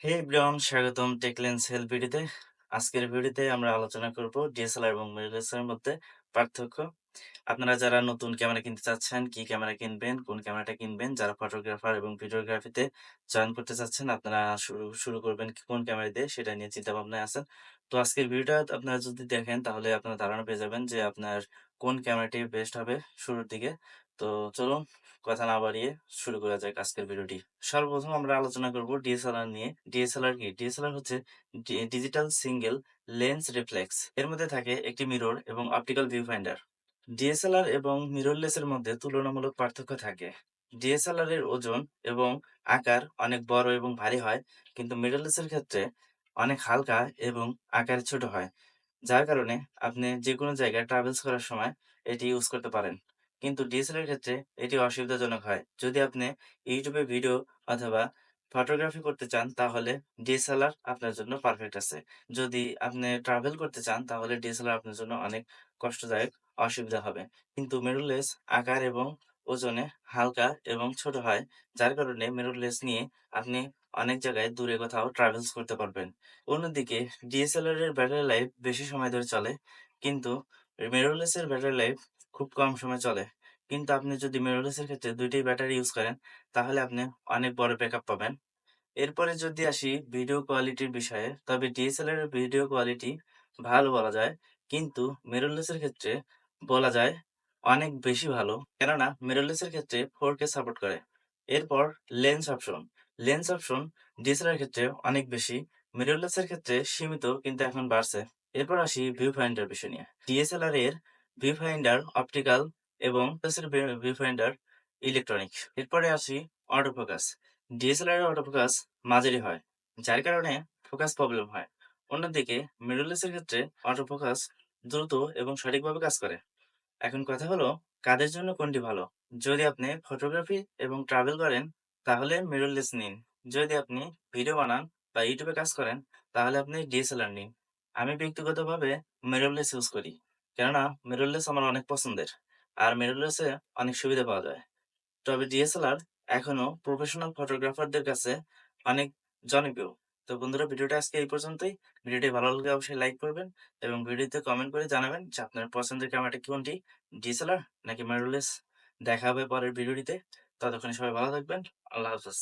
হে everyone, স্বাগতম টেকলেন্স help ভিডিওতে। আজকের ভিডিওতে আমরা আলোচনা করব ডিএসএলআর এবং মিররলেস এর মধ্যে পার্থক্য। আপনারা যারা নতুন ক্যামেরা কিনতে চাচ্ছেন, কি ক্যামেরা কিনবেন, কোন ক্যামেরাটা কিনবেন, যারা ফটোগ্রাফার এবং ভিডিওগ্রাফিতে জয়েন করতে চাচ্ছেন, আপনারা শুরু করবেন কোন ক্যামেরা দিয়ে সেটা নিয়ে চিন্তা ভাবনায় আছেন। তো আজকের ভিডিওটা আপনারা যদি দেখেন তাহলে আপনারা ধারণা পেয়ে যাবেন যে আপনার কোন ক্যামেরাটি বেস্ট হবে শুরুর দিকে। তো চলুন কথা না বাড়িয়ে শুরু করা যাক আজকের ভিডিওটি। সর্বপ্রথম আমরা আলোচনা করব ডিএসএলআর নিয়ে। ডিএসএলআর কি? ডিএসএলআর হচ্ছে ডিজিটাল সিঙ্গেল লেন্স রিফ্লেক্স। এর মধ্যে থাকে একটি মিরর এবং অপটিক্যাল ভিউ ফাইন্ডার। ডিএসএলআর এবং মিররলেস এর মধ্যে তুলনামূলক পার্থক্য থাকে। ডিএসএলআর এর ওজন এবং আকার অনেক বড় এবং ভারী হয়, কিন্তু মিররলেস এর ক্ষেত্রে অনেক হালকা এবং আকারে ছোট হয়। যার কারণে আপনি যেকোনো জায়গায় ট্রাভেলস করার সময় এটি ইউজ করতে পারেন। কিন্তু ডিএসএলআর এর ক্ষেত্রে এটি অসুবিধাজনক হয়। যদি আপনি YouTube এ ভিডিও অথবা ফটোগ্রাফি করতে চান তাহলে ডিএসএলআর আপনার জন্য পারফেক্ট আছে। যদি আপনি ট্রাভেল করতে চান তাহলে ডিএসএলআর আপনার জন্য অনেক কষ্টদায়ক, অসুবিধা হবে। কিন্তু মিররলেস আকার এবং ওজনে হালকা এবং ছোট হয়। যার কারণে মিররলেস নিয়ে আপনি অনেক জায়গায় দূরে কোথাও ট্রাভেলস করতে পারবেন। অন্যদিকে ডিএসএলআর এর ব্যাটারি লাইফ বেশি সময় ধরে চলে, কিন্তু মিররলেস এর ব্যাটারি লাইফ খুব কম সময় চলে। কিন্তু আপনি যদি মিররলেস এর ক্ষেত্রে ২ টিই ব্যাটারি ইউজ করেন, তাহলে আপনি অনেক বড় ব্যাকআপ পাবেন। এরপরে যদি আসি ভিডিও কোয়ালিটির বিষয়ে, তবে ডিএসএলআর এর ভিডিও কোয়ালিটি ভালো বলা যায়। কিন্তু মিররলেস এর ক্ষেত্রে বলা যায় অনেক বেশি ভালো। কেননা মিররলেস এর ক্ষেত্রে 4K সাপোর্ট করে। এরপর lens option. Lens option DSLR এর ক্ষেত্রে অনেক বেশি। মিররলেস এর ক্ষেত্রে সীমিত, কিন্তু এখন বাড়ছে। এরপর আসি ভিউ ফাইন্ডার বিষয় নিয়ে। ডিএসএলআর এর ভিউ ফাইন্ডার অপটিক্যাল এবং এর ভিউ ফাইন্ডার ইলেকট্রনিক। এরপরে আসি অটো ফোকাস। ডিএসএলআর এর অটোফোকাস মাঝারি হয়, যার কারণে ফোকাস প্রবলেম হয়। অন্যদিকে মিররলেস এর ক্ষেত্রে অটোফোকাস দ্রুত এবং সঠিকভাবে কাজ করে। এখন কথা হলো, কাদের জন্য কোনটি ভালো? যদি আপনি ফটোগ্রাফি এবং ট্রাভেল করেন তাহলে মিররলেস নিন। যদি আপনি ভিডিও বানান বা ইউটিউবে কাজ করেন তাহলে আপনি ডিএসএলআর নিন। আমি ব্যক্তিগতভাবে মিররলেস ইউজ করি, কেননা মিররলেস আমার অনেক পছন্দের। আর মিররলেসে অনেক সুবিধা পাওয়া যায়। তবে ডিএসএলআর এখনো প্রফেশনাল ফটোগ্রাফারদের কাছে অনেক জনপ্রিয়। তো বন্ধুরা, ভিডিওটা আজকে এই পর্যন্তই। ভিডিওটি ভালো লাগলে অবশ্যই লাইক করবেন এবং ভিডিওতে কমেন্ট করে জানাবেন যে আপনার পছন্দের ক্যামেরাটা কোনটি, ডিএসএলআর নাকি মিররলেস। দেখা হবে পরের ভিডিওটিতে। ততক্ষণে সবাই ভালো থাকবেন। আল্লাহ হাফেজ।